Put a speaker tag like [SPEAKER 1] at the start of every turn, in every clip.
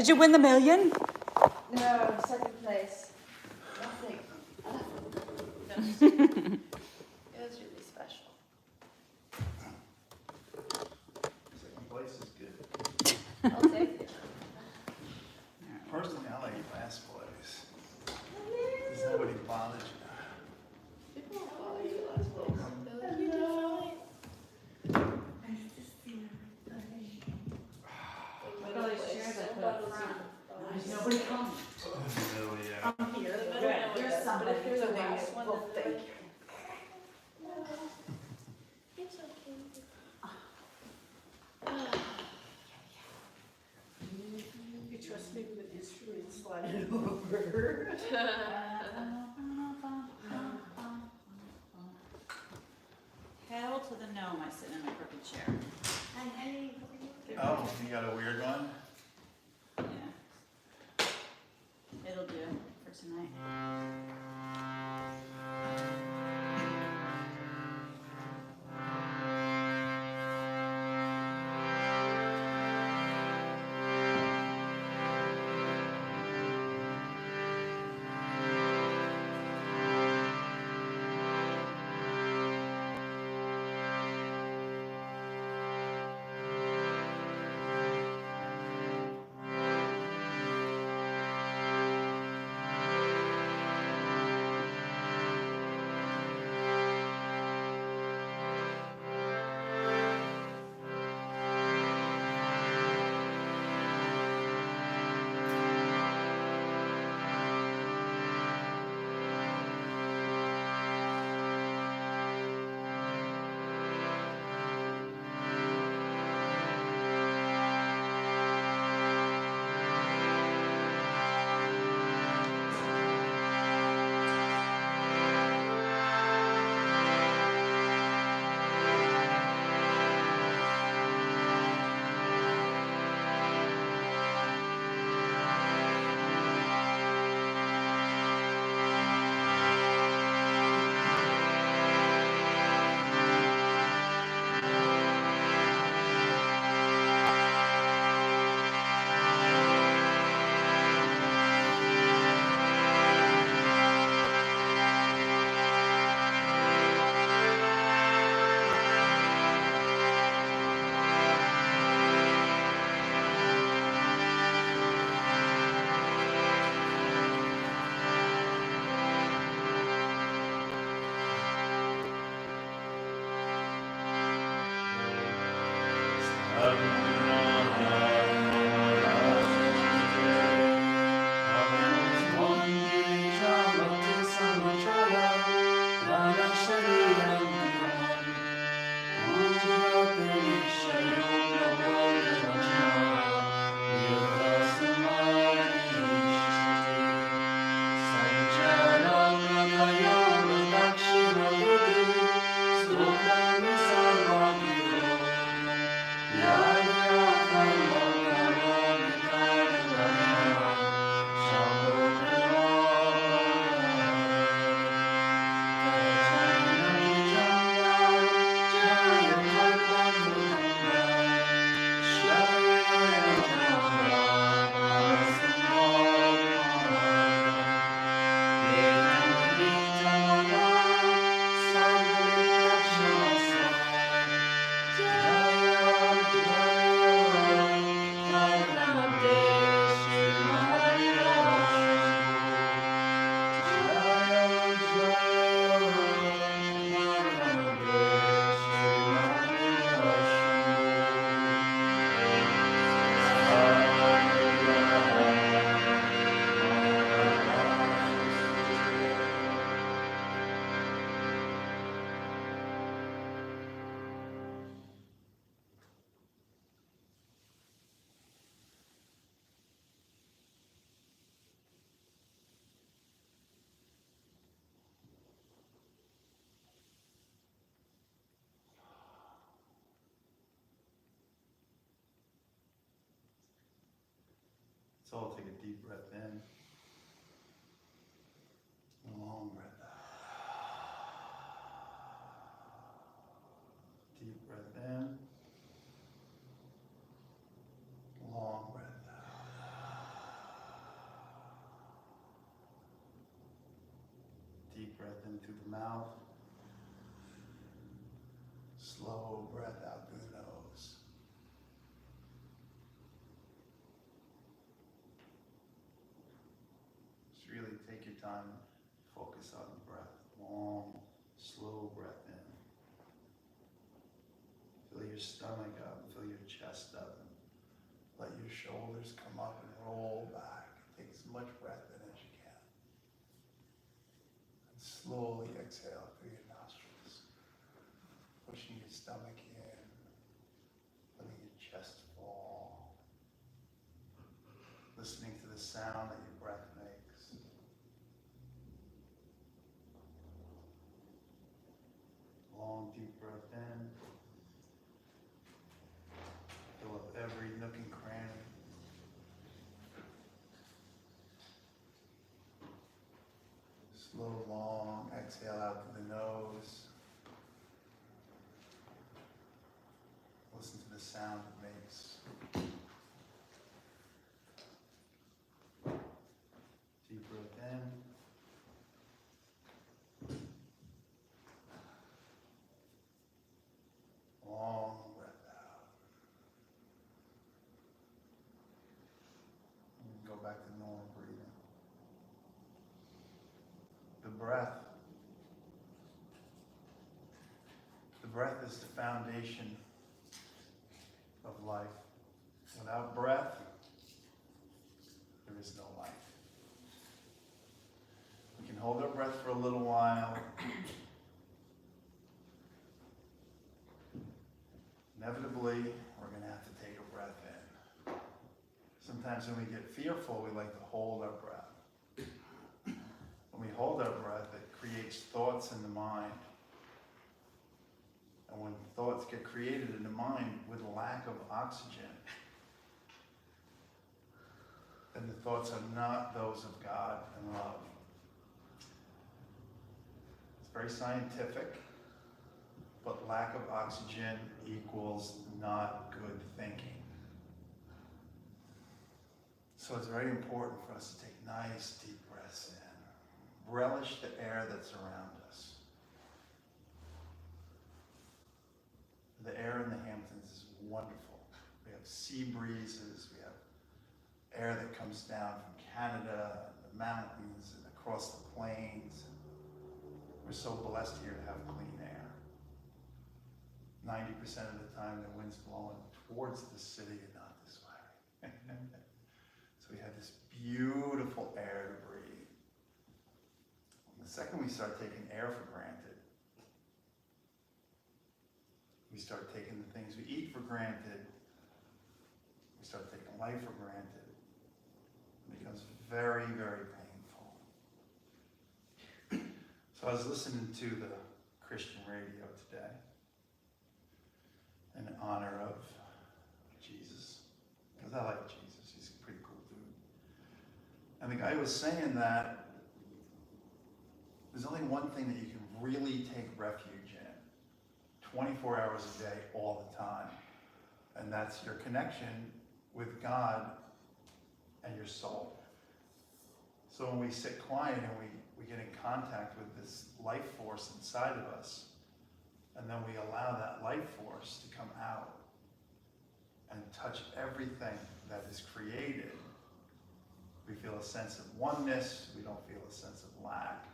[SPEAKER 1] Did you win the million?
[SPEAKER 2] No, second place. Nothing. It was really special.
[SPEAKER 3] Second place is good.
[SPEAKER 2] I'll take it.
[SPEAKER 3] Personally, I like last place. Because nobody bothers you.
[SPEAKER 2] People don't follow you last place. They're like, you did fine.
[SPEAKER 4] Really shares at the front. Nobody comes.
[SPEAKER 3] Oh, yeah.
[SPEAKER 4] I'm here.
[SPEAKER 2] The middle
[SPEAKER 4] Good.
[SPEAKER 2] one
[SPEAKER 4] There's
[SPEAKER 2] does,
[SPEAKER 4] somebody
[SPEAKER 2] but if you're the
[SPEAKER 4] doing
[SPEAKER 2] last
[SPEAKER 4] it.
[SPEAKER 2] one,
[SPEAKER 4] Well,
[SPEAKER 2] then
[SPEAKER 4] thank
[SPEAKER 2] like,
[SPEAKER 4] you.
[SPEAKER 2] it's okay.
[SPEAKER 4] You trust me with an instrument sliding over. Hell to the gnome, I sit in my crooked chair.
[SPEAKER 3] Oh, you got a weird one?
[SPEAKER 4] Yeah. It'll do for tonight.
[SPEAKER 3] So I'll take a deep breath in. A long breath out. Deep breath in. Long breath out. breath in through the mouth. Slow breath out through the nose. Just really take your time, focus on the breath. Long, slow breath in. Fill your stomach up, fill your chest up. Let your shoulders come up and roll back. Take as much breath in as you can. And slowly exhale through your nostrils. Pushing your stomach in. Letting your chest fall. Listening to the sound that your breath makes. Long, deep breath in. Fill up every nook and cranny. Slow, long exhale out through the nose. Listen to the sound it makes. Deep breath in. Long breath out. And go back to normal breathing. The breath. The breath is the foundation of life. Without breath, there is no life. We can hold our breath for a little while. Inevitably, we're going to have to take a breath in. Sometimes when we get fearful, we like to hold our breath. When we hold our breath, it creates thoughts in the mind. And when thoughts get created in the mind with lack of oxygen, then the thoughts are not those of God and love. It's very scientific, but lack of oxygen equals not good thinking. So it's very important for us to take nice deep breaths in. Relish the air that's around us. The air in the Hamptons is wonderful. We have sea breezes, we have air that comes down from Canada, and the mountains, and across the plains. We're so blessed here to have clean air. 90% of the time the wind's blowing towards the city and not this way. So we have this beautiful air to breathe. And the second we start taking air for granted, we start taking the things we eat for granted, we start taking life for granted. It becomes very, very painful. So I was listening to the Christian radio today in honor of Jesus, because I like Jesus, he's a pretty cool dude. And the guy was saying that there's only one thing that you can really take refuge in 24 hours a day, all the time. And that's your connection with God and your soul. So when we sit quiet and we get in contact with this life force inside of us, and then we allow that life force to come out and touch everything that is created, we feel a sense of oneness, we don't feel a sense of lack.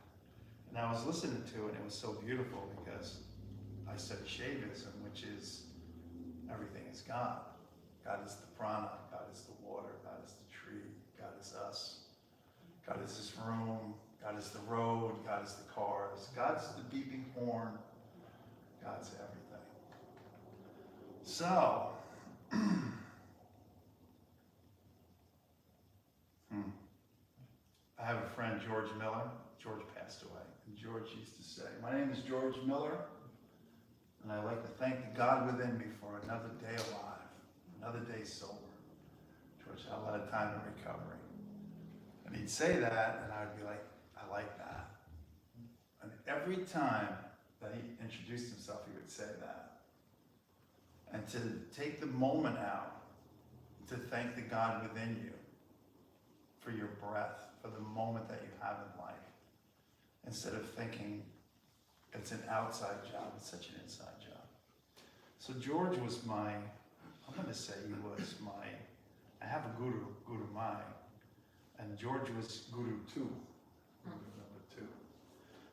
[SPEAKER 3] And I was listening to it, and it was so beautiful because I study Shaivism, which is everything is God. God is the prana, God is the water, God is the tree, God is us. God is this room, God is the road, God is the cars, God's the beeping horn, God's everything. So, I have a friend, George Miller. George passed away. And George used to say, "My name is George Miller, and I'd like to thank the God within me for another day alive, another day sober." George had a lot of time in recovery. And he'd say that, and I'd be like, I like that. And every time that he introduced himself, he would say that. And to take the moment out to thank the God within you for your breath, for the moment that you have in life. instead of thinking it's an outside job, it's such an inside job. So George was I'm going to say he was I have a Guru Mai, and George was Guru 2, Guru number 2.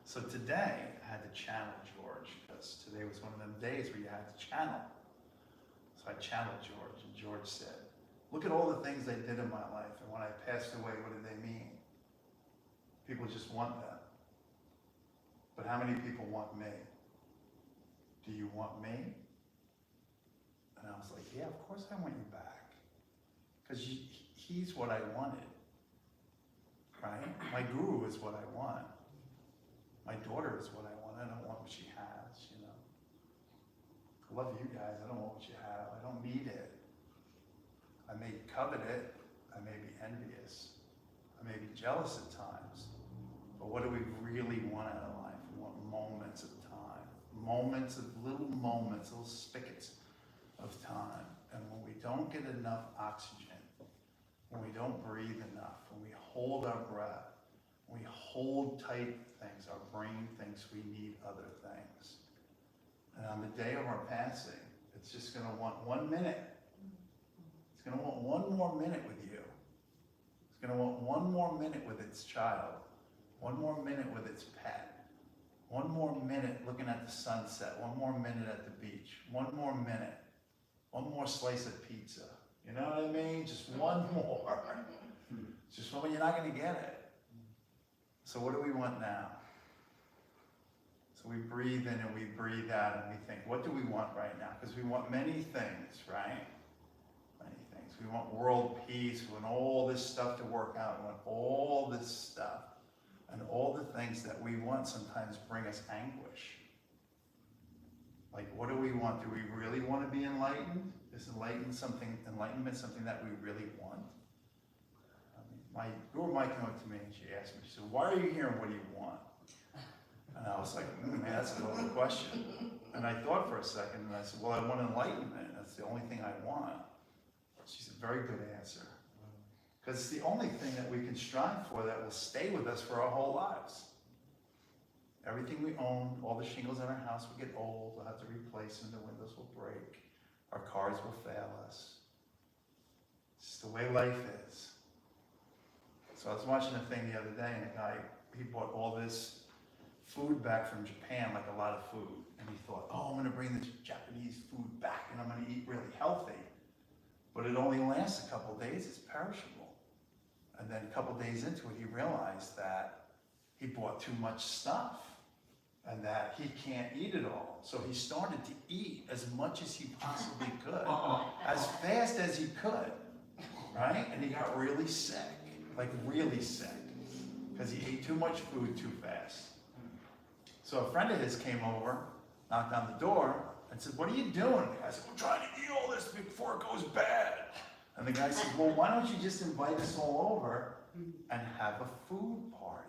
[SPEAKER 3] So today I had to channel George, because today was one of them days where you had to channel. So I channeled George, and George said, look at all the things they did in my life, and when I passed away, what did they mean? People just want them. But how many people want me? Do you want me? And I was like, yeah, of course I want you back. Because he's what I wanted, right? My guru is what I want. My daughter is what I want. I don't want what she has, you know. I love you guys. I don't want what you have. I don't need it. I may covet it. I may be envious. I may be jealous at times. But what do we really want out of life? We want moments of time. Little moments, little spigots of time. And when we don't get enough oxygen, when we don't breathe enough, when we hold our breath, when we hold tight things, our brain thinks we need other things. And on the day of our passing, it's just going to want 1 minute. It's going to want one more minute with you. It's going to want one more minute with its child, one more minute with its pet, one more minute looking at the sunset, one more minute at the beach, one more minute, one more slice of pizza. You know what I mean? Just one more. Just when you're not going to get it. So what do we want now? So we breathe in and we breathe out and we think, what do we want right now? Because we want many things, right? Many things. We want world peace. We want all this stuff to work out. We want all this stuff. And all the things that we want sometimes bring us anguish. Like, what do we want? Do we really want to be enlightened? Is enlightenment something that we really want? I mean, my guru might come up to me and she asked me, she said, why are you here and what do you want? And I was like, man, that's a little question. And I thought for a second and I said, well, I want enlightenment. That's the only thing I want. She said, very good answer. Because it's the only thing that we can strive for that will stay with us for our whole lives. Everything we own, all the shingles in our house will get old, we'll have to replace them, the windows will break, our cars will fail us. It's just the way life is. So I was watching a thing the other day and a guy, he bought all this food back from Japan, like a lot of food. And he thought, oh, I'm gonna bring this Japanese food back and I'm gonna eat really healthy. But it only lasts a couple of days, it's perishable. And then a couple of days into it, he realized that he bought too much stuff and that he can't eat it all. So he started to eat as much as he possibly could, as fast as he could, right? And he got really sick, like really sick, because he ate too much food too fast. So a friend of his came over, knocked on the door, and said, what are you doing? The guy said, we're trying to eat all this before it goes bad. And the guy said, well, why don't you just invite us all over and have a food party?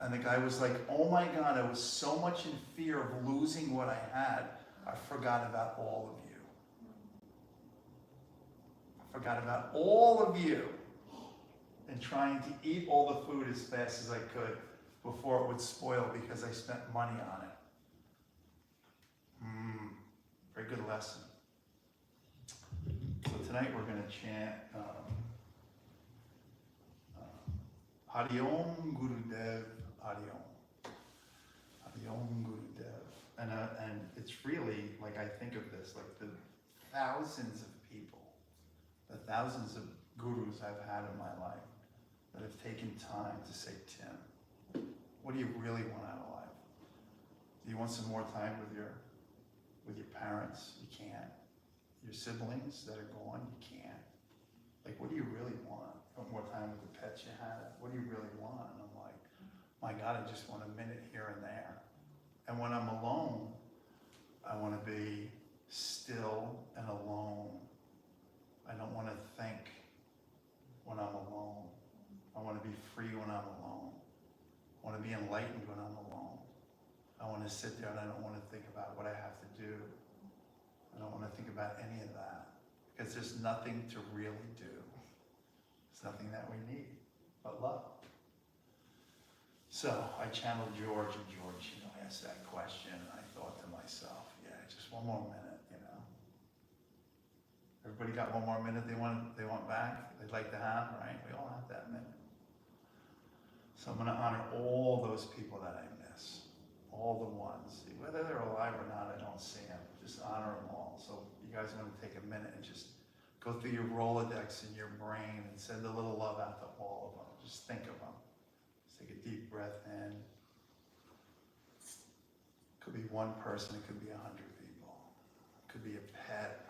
[SPEAKER 3] And the guy was like, oh my God, I was so much in fear of losing what I had, I forgot about all of you. I forgot about all of you and trying to eat all the food as fast as I could before it would spoil because I spent money on it. Very good lesson. So tonight we're going to chant Hari Om Gurudev, Hari Om. Hari Om Gurudev. And it's really, like I think of this, like the thousands of people, the thousands of gurus I've had in my life that have taken time to say, Tim, what do you really want out of life? Do you want some more time with your parents? You can't. Your siblings that are gone, you can't. Like, what do you really want? You want more time with the pets you had? What do you really want? And I'm like, my God, I just want a minute here and there. And when I'm alone, I want to be still and alone. I don't want to think when I'm alone. I want to be free when I'm alone. I want to be enlightened when I'm alone. I want to sit there and I don't want to think about what I have to do. I don't want to think about any of that because there's nothing to really do. There's nothing that we need but love. So I channeled George, and George, asked that question, and I thought to myself, yeah, just one more minute, Everybody got one more minute they want back, they'd like to have, right? We all have that minute. So I'm gonna honor all those people that I miss, all the ones. Whether they're alive or not, I don't see them. Just honor them all. So you guys want to take a minute and just go through your Rolodex in your brain and send a little love out to all of them. Just think of them. Just take a deep breath in. Could be one person, it could be 100 people. It could be a pet.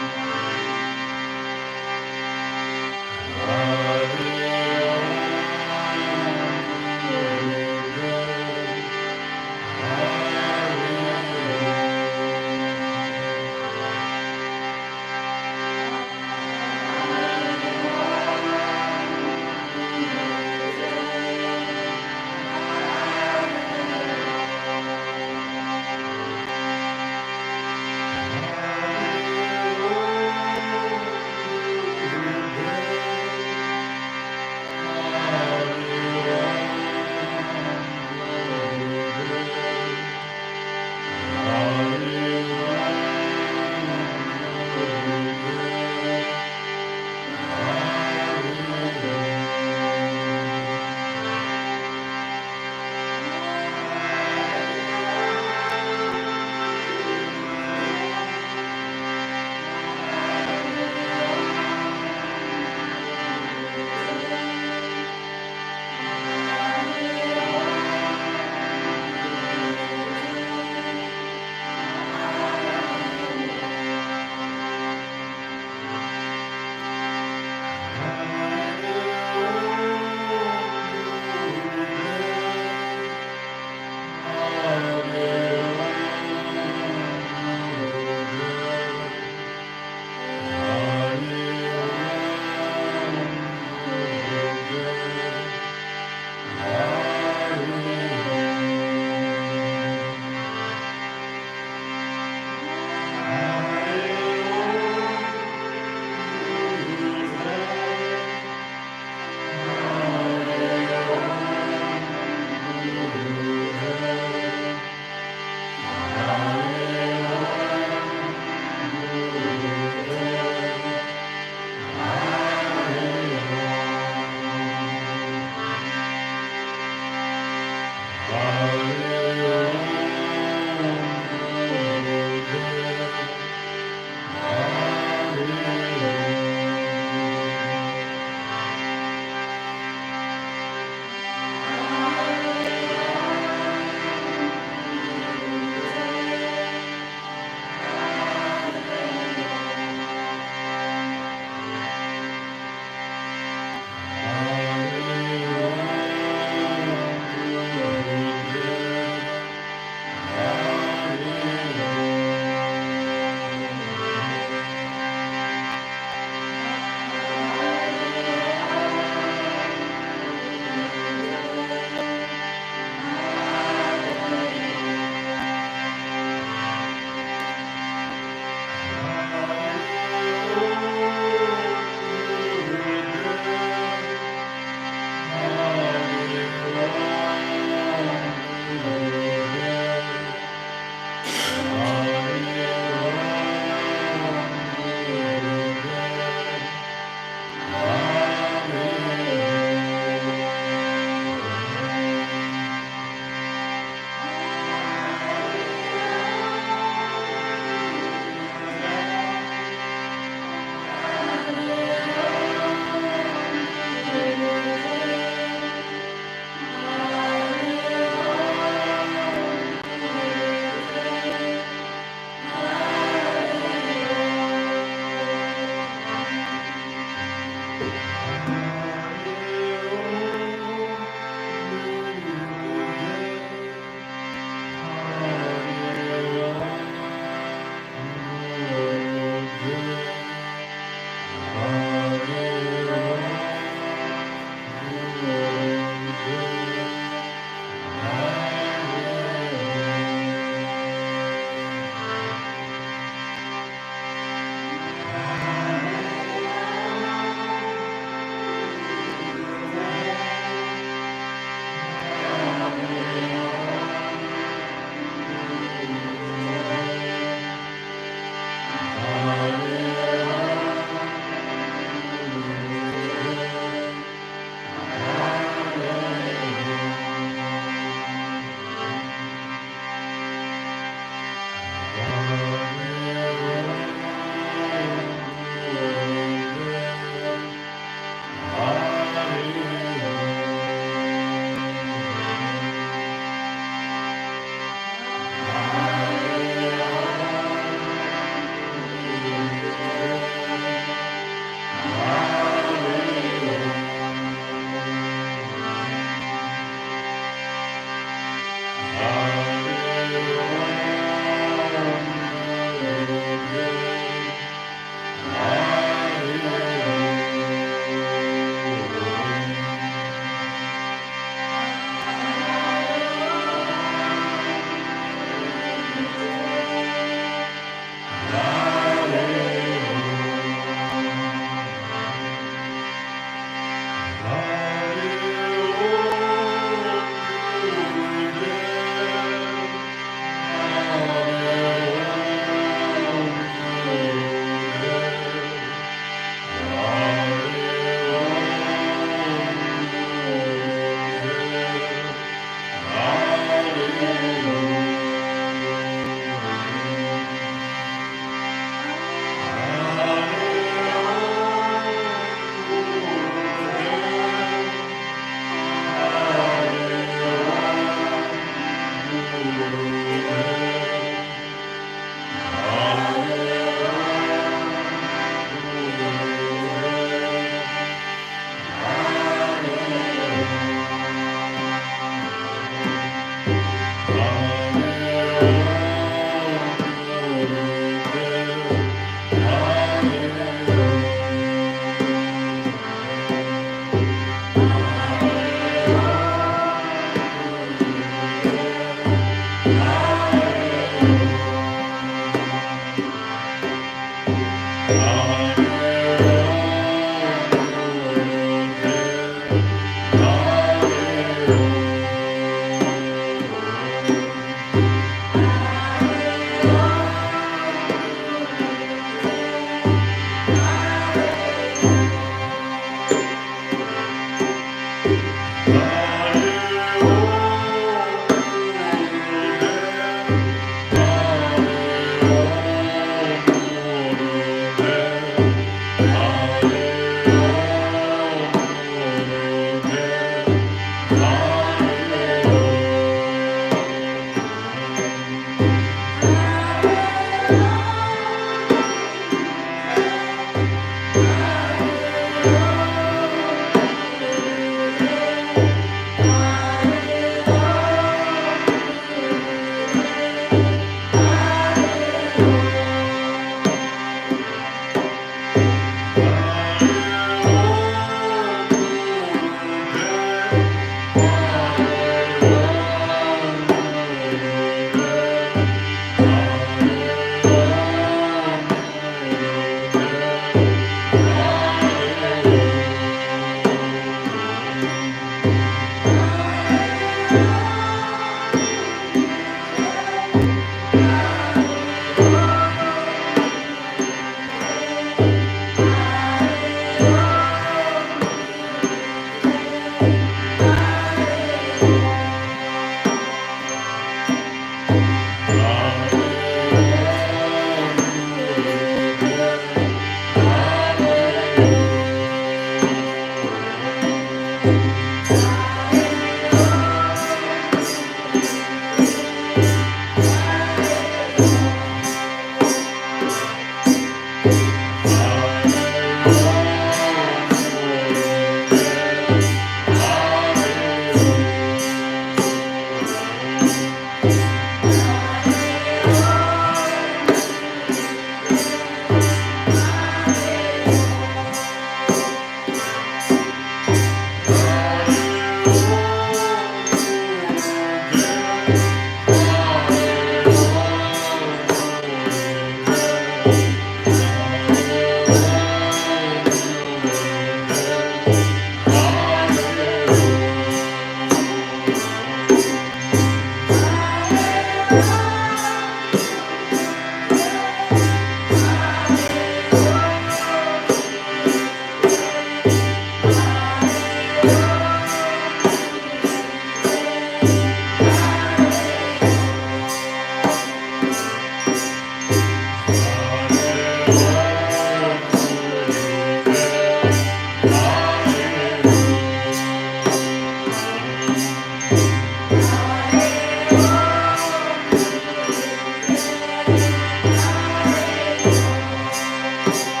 [SPEAKER 1] Yeah.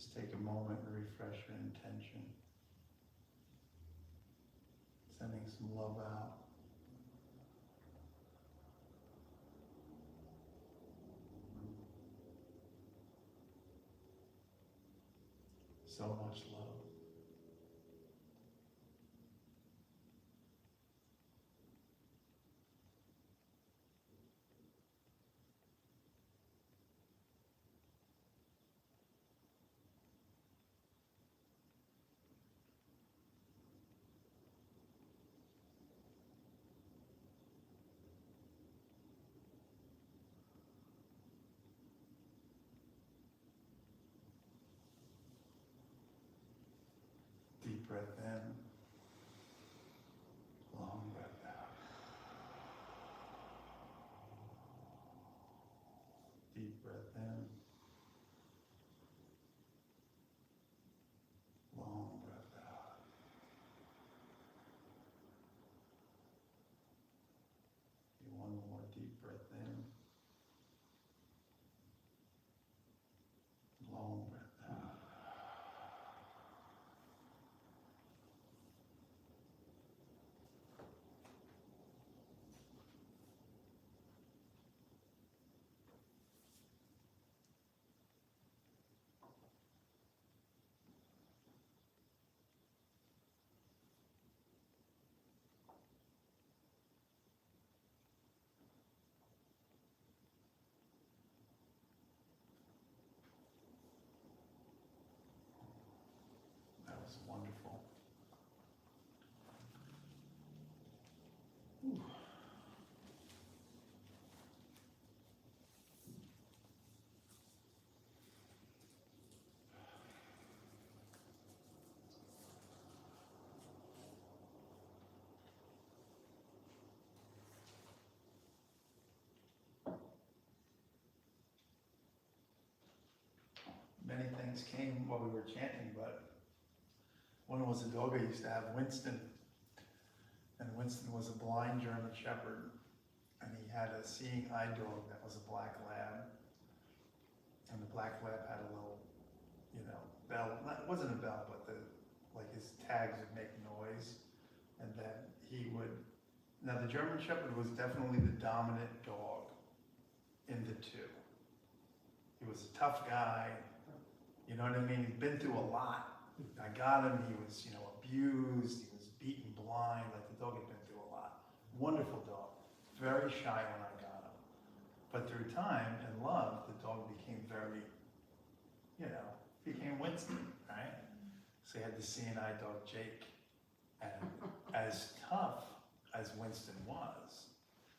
[SPEAKER 3] Just take a moment and refresh your intention. Sending some love out. So much love. Deep breath in, long breath out. Deep breath in, long breath out. One more deep breath in, long breath out. That was wonderful. Whew. Many things came while we were chanting, but one was a dog I used to have, Winston. And Winston was a blind German Shepherd. And he had a seeing eye dog that was a black lab. And the black lab had a little, bell. It wasn't a bell, but his tags would make noise. And then now the German Shepherd was definitely the dominant dog in the two. He was a tough guy. You know what I mean? He'd been through a lot. I got him, he was, abused, he was beaten blind, like the dog had been through a lot. Wonderful dog, very shy when I got him. But through time and love, the dog became very, became Winston, right? So he had the seeing eye dog, Jake. And as tough as Winston was,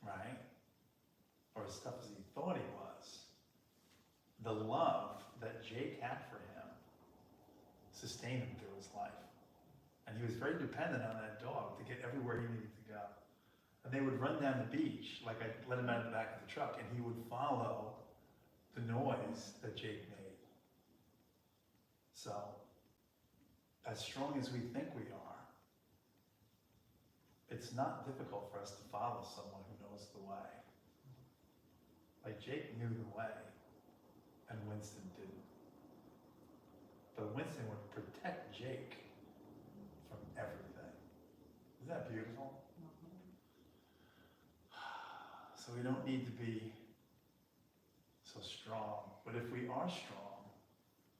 [SPEAKER 3] right? Or as tough as he thought he was, the love that Jake had for him sustained him through his life. And he was very dependent on that dog to get everywhere he needed to go. And they would run down the beach, like I let him out of the back of the truck, and he would follow the noise that Jake made. So, as strong as we think we are, it's not difficult for us to follow someone who knows the way. Like Jake knew the way, and Winston didn't. But Winston would protect Jake from everything. Isn't that beautiful? So we don't need to be so strong. But if we are strong,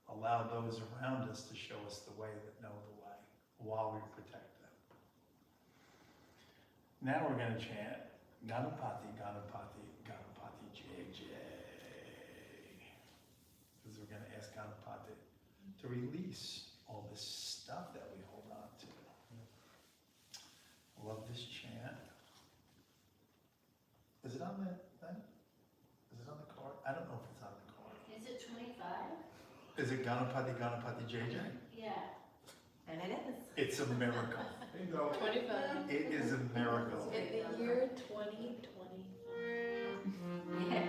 [SPEAKER 3] allow those around us to show us the way that know the way while we protect them. Now we're going to chant Ganapati, Ganapati, Ganapati, Jai Jai. Because we're going to ask Ganapati to release all this stuff that we hold on to. I love this chant. Is it on the thing? Is it on the card? I don't know if it's on the card.
[SPEAKER 2] Is it 25?
[SPEAKER 3] Is it Ganapati, Ganapati, Jai Jai?
[SPEAKER 2] Yeah.
[SPEAKER 4] And it is.
[SPEAKER 3] It's a miracle.
[SPEAKER 1] Bingo.
[SPEAKER 2] 25.
[SPEAKER 3] It is a miracle.
[SPEAKER 2] In the year 2020.
[SPEAKER 4] Yeah.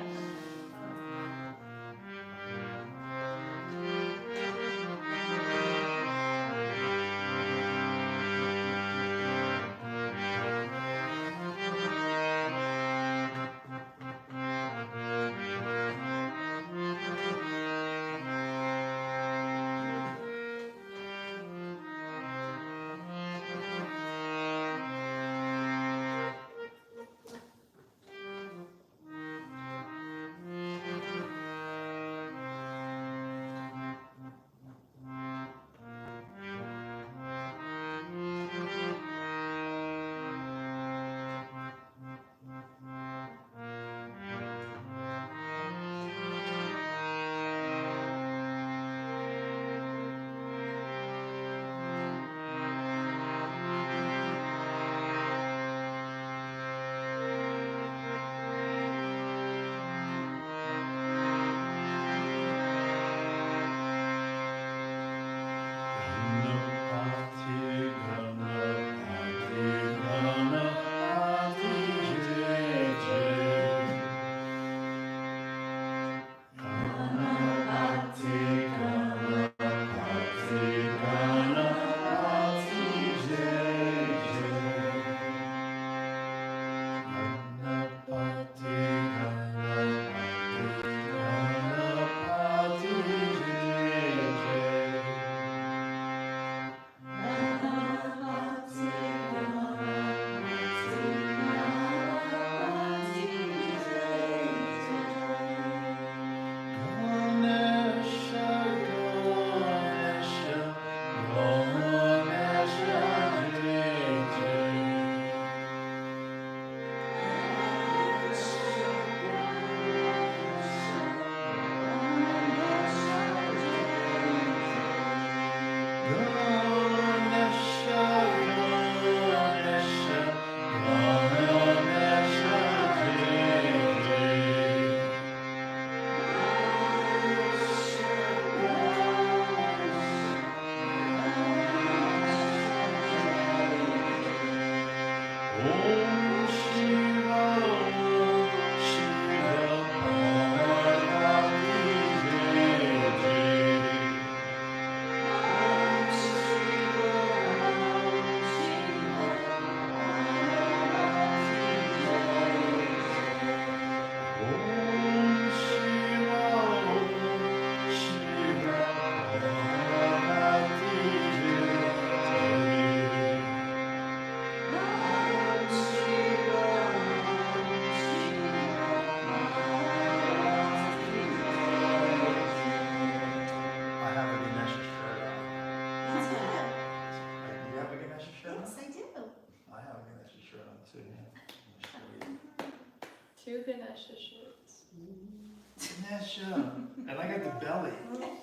[SPEAKER 3] Ganesha. And I got the belly.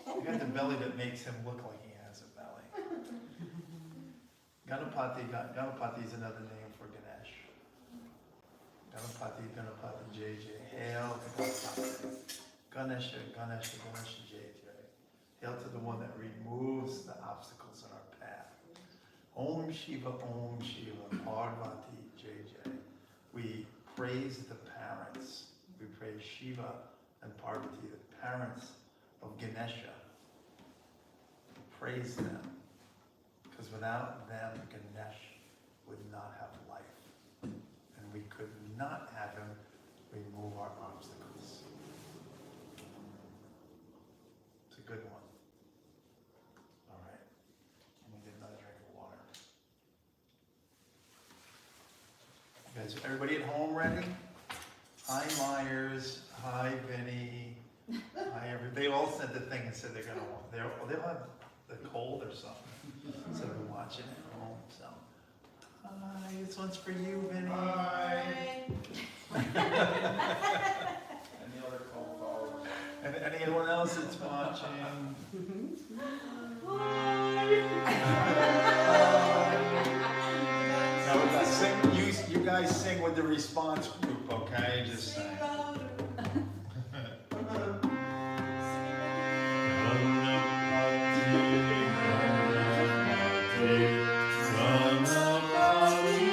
[SPEAKER 3] I got the belly that makes him look like he has a belly. Ganapati is another name for Ganesh. Ganapati, JJ. Hail to Ganapati. Ganesha, JJ. Hail to the one that removes the obstacles in our path. Om Shiva, Parvati, JJ. We praise the parents. We praise Shiva and Parvati, the parents of Ganesha. We praise them, because without them, Ganesh would not have life. And we could not have him remove our obstacles. It's a good one. All right. I'm going to get another drink of water. You guys, everybody at home ready? Hi Myers, hi Vinny, hi everybody. They all sent the thing and said they'll have the cold or something. So they're watching at home. So, hi, this one's for you, Vinny.
[SPEAKER 2] Hi.
[SPEAKER 1] Any other call followers?
[SPEAKER 3] And anyone else that's watching? Now we got sing. You guys sing with the response group, okay? Just sing. Ganapati,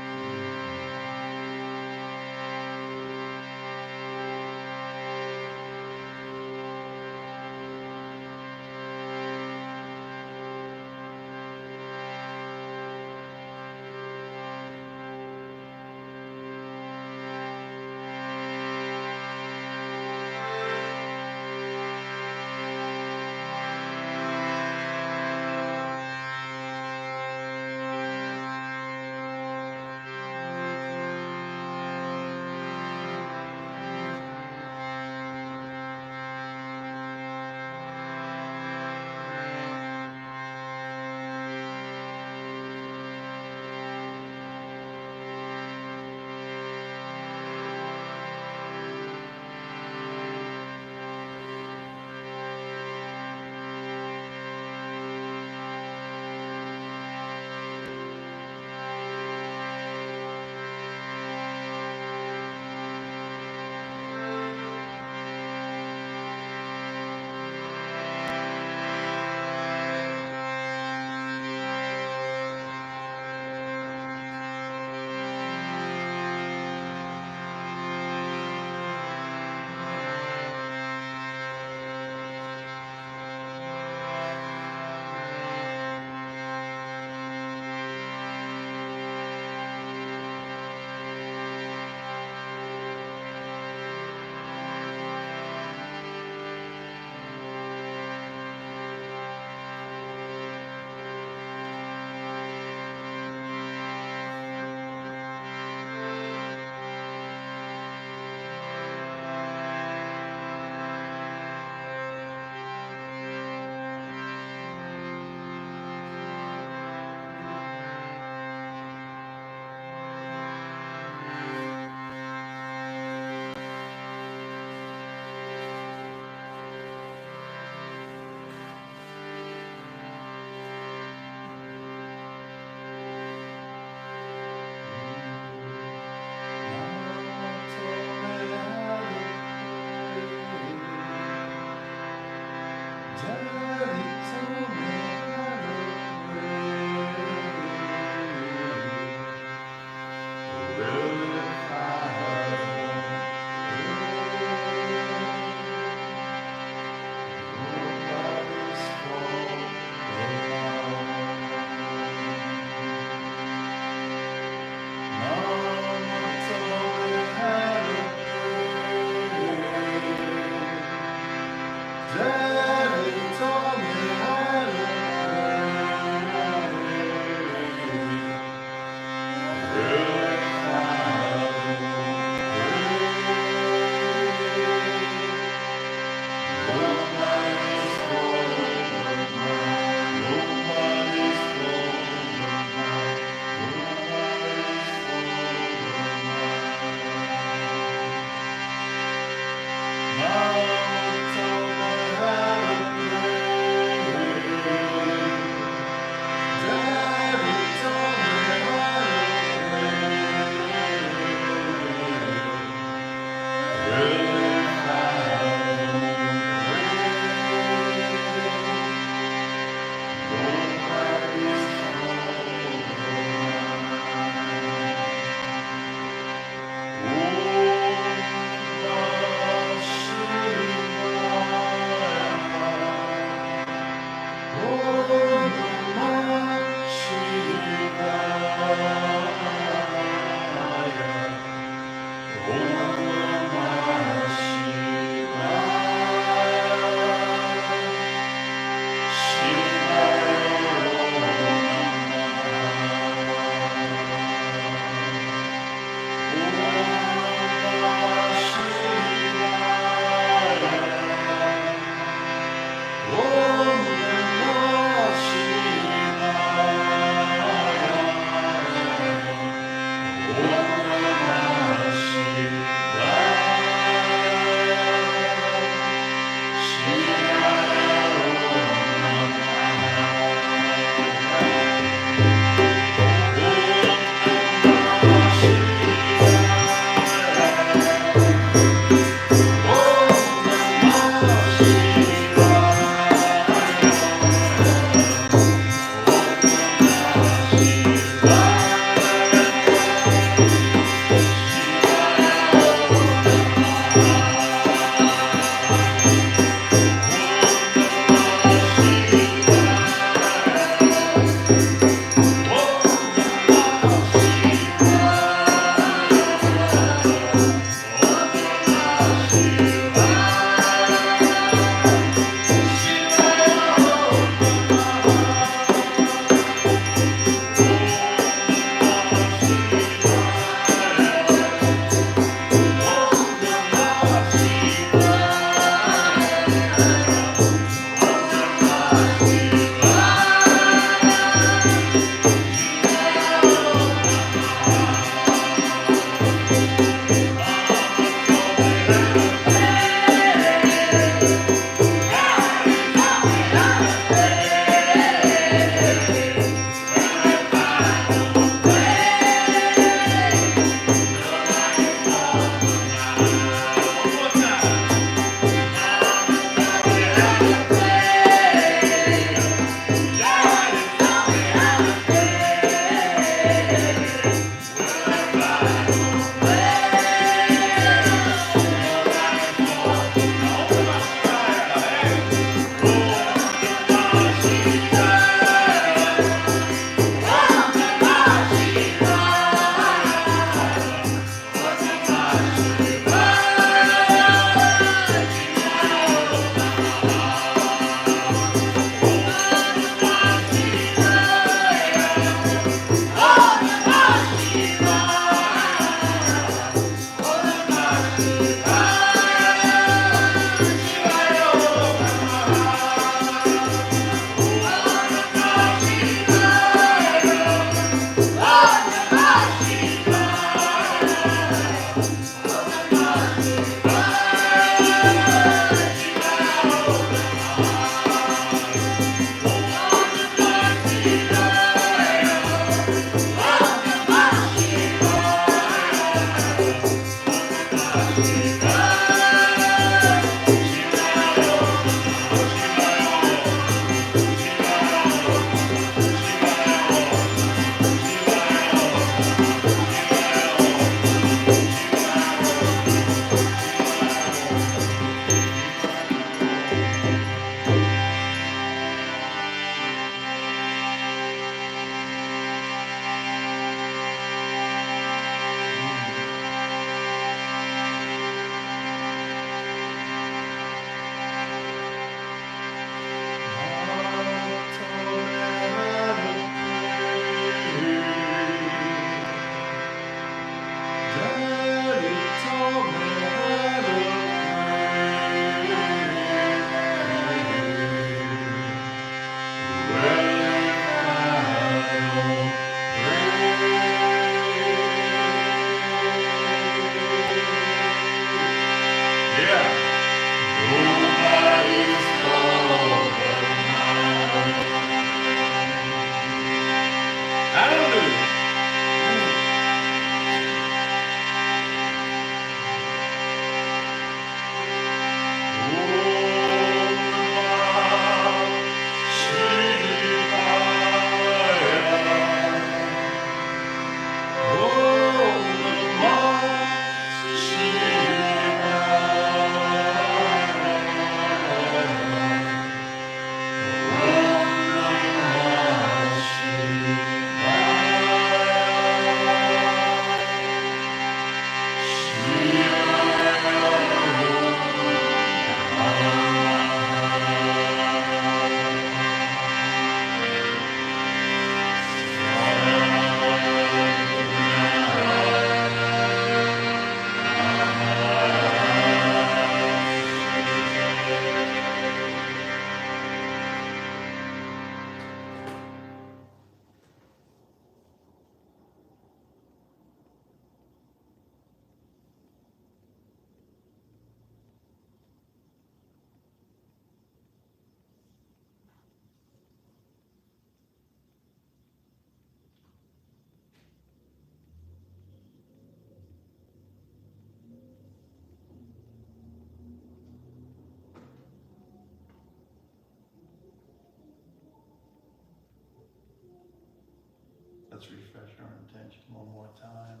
[SPEAKER 3] let's refresh our intention one more time.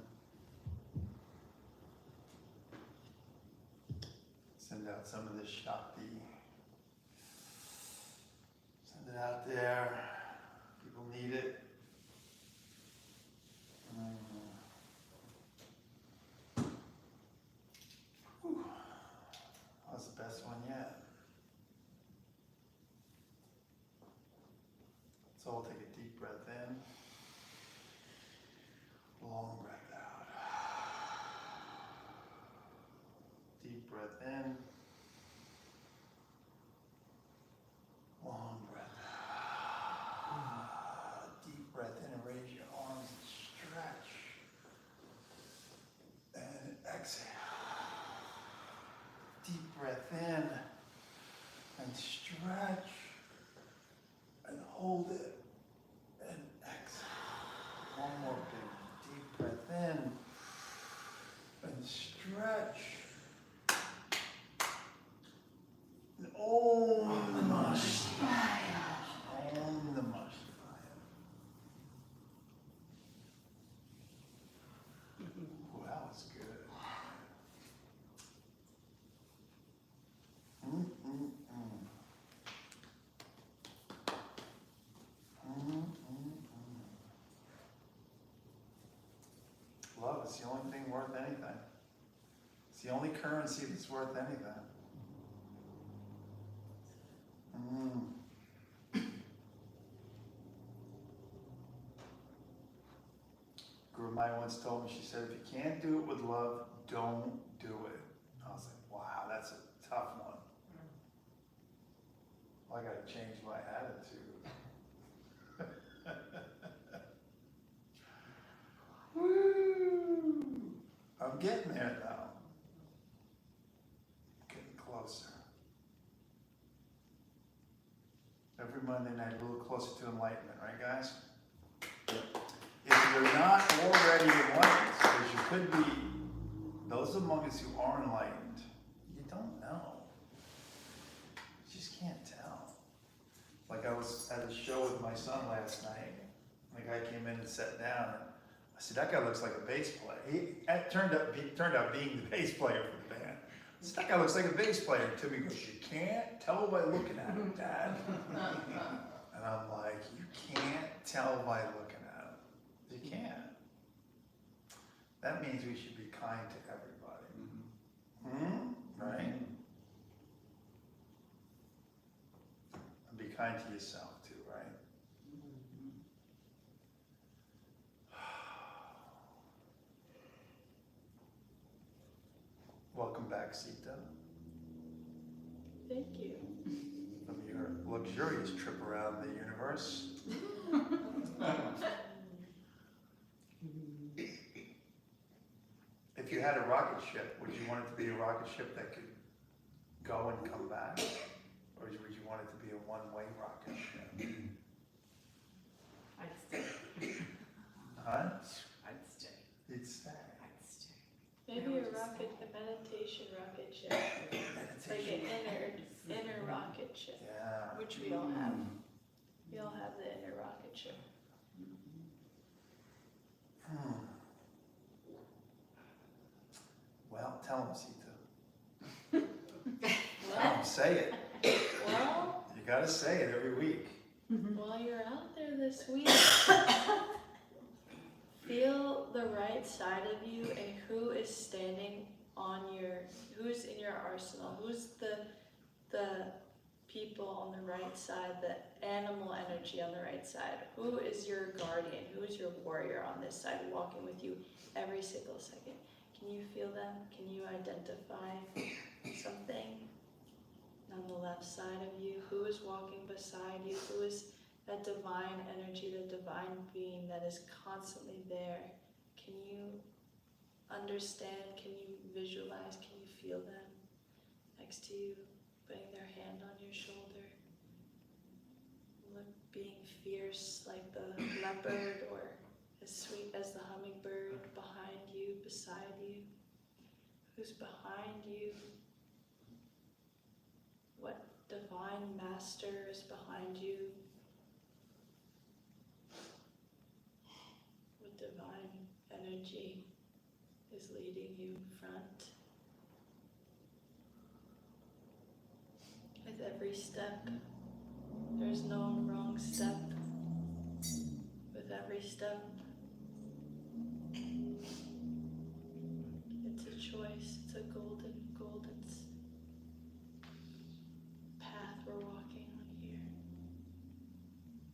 [SPEAKER 3] Send out some of this Shakti. Send it out there. People need it. Whew. That was the best one yet. So we'll take a deep breath in. Long breath out. Deep breath in. Long breath out. Deep breath in and raise your arms and stretch. And exhale. Deep breath in and stretch and hold it and exhale. One more big deep breath in and stretch. And Om Namah Shivaya. Om Namah Shivaya. Ooh, that was good. Love is the only thing worth anything. It's the only currency that's worth anything. Guru Maya once told me, she said, if you can't do it with love, don't do it. I was like, wow, that's a tough one. Well, I gotta change my attitude. Woo! I'm getting there now. Getting closer. Every Monday night, a little closer to enlightenment, right, guys? If you're not already enlightened, because you could be, those among us who are enlightened, you don't know. You just can't tell. Like I was at a show with my son last night, and the guy came in and sat down, and I said, that guy looks like a bass player. It turned out being the bass player for the band. I said, that guy looks like a bass player. And Timmy goes, you can't tell by looking at him, Dad. And I'm like, you can't tell by looking at him. You can't. That means we should be kind to everybody. Right? And be kind to yourself too, right? Welcome back, Sita,
[SPEAKER 2] Thank you.
[SPEAKER 3] from your luxurious trip around the universe. If you had a rocket ship, would you want it to be a rocket ship that could go and come back? Or would you want it to be a one-way rocket ship?
[SPEAKER 4] I'd stay.
[SPEAKER 3] Huh?
[SPEAKER 4] I'd stay.
[SPEAKER 3] You'd stay.
[SPEAKER 4] I'd stay.
[SPEAKER 2] Maybe a meditation rocket ship. Like an inner rocket ship,
[SPEAKER 3] Yeah.
[SPEAKER 2] which we all have. We all have the inner rocket ship.
[SPEAKER 3] Well, tell him, Sita. Tell him, say it.
[SPEAKER 2] Well,
[SPEAKER 3] You gotta say it every week.
[SPEAKER 2] while you're out there this week, feel the right side of you and who is standing who's in your arsenal, who's the people on the right side, the animal energy on the right side, who is your guardian, who is your warrior on this side walking with you every single second. Can you feel them? Can you identify something on the left side of you? Who is walking beside you? Who is that divine energy, the divine being that is constantly there? Can you understand? Can you visualize? Can you feel them next to you, putting their hand on your shoulder? Look, being fierce like the leopard, or as sweet as the hummingbird behind you, beside you. Who's behind you? What divine master is behind you? energy is leading you in front. With every step, there's no wrong step. With every step, it's a choice, it's a golden path we're walking on here.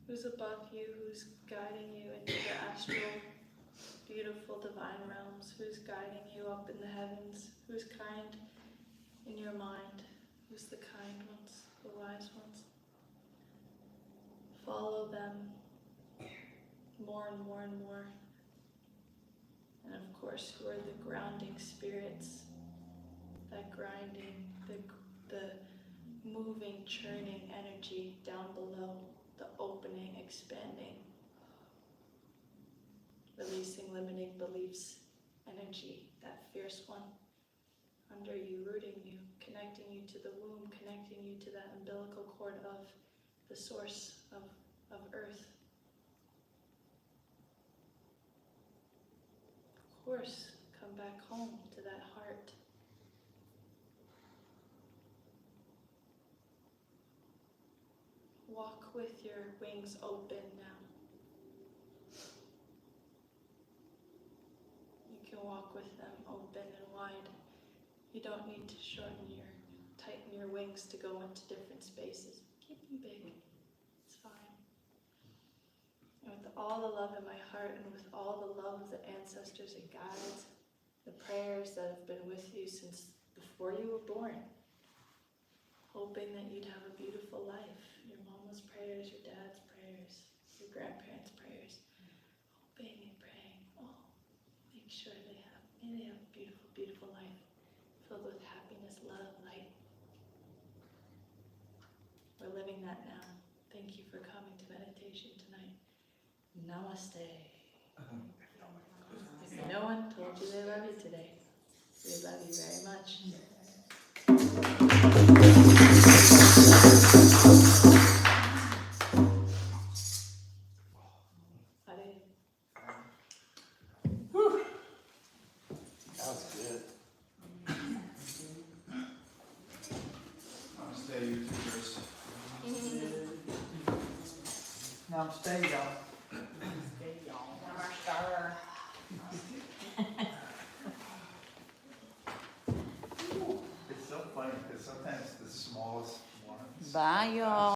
[SPEAKER 2] Who's above you, who's guiding you into the astral, beautiful divine realms, who's guiding you up in the heavens, who's kind in your mind, who's the kind ones, the wise ones. Follow them more and more and more. And of course, who are the grounding spirits, that grinding, the moving, churning energy down below, the opening, expanding, releasing limiting beliefs, energy, that fierce one under you, rooting you, connecting you to the womb, connecting you to that umbilical cord of the source of earth. Of course, come back home to that heart. Walk with your wings open now. You can walk with them open and wide. You don't need to tighten your wings to go into different spaces. Keep them big. It's fine. And with all the love in my heart and with all the love of the ancestors and guides, the prayers that have been with you since before you were born, hoping that you'd have a beautiful life. Your mama's prayers, your dad's prayers, your grandparents' prayers. Hoping and praying, make sure may they have a beautiful, beautiful life filled with happiness, love, light. We're living that now. Thank you for coming to meditation tonight. Namaste. If no one told you they love you today, we love you very much.
[SPEAKER 3] That was good. Namaste, YouTubers.
[SPEAKER 1] Namaste, y'all.
[SPEAKER 3] It's so funny because sometimes the smallest ones.
[SPEAKER 4] Bye, y'all.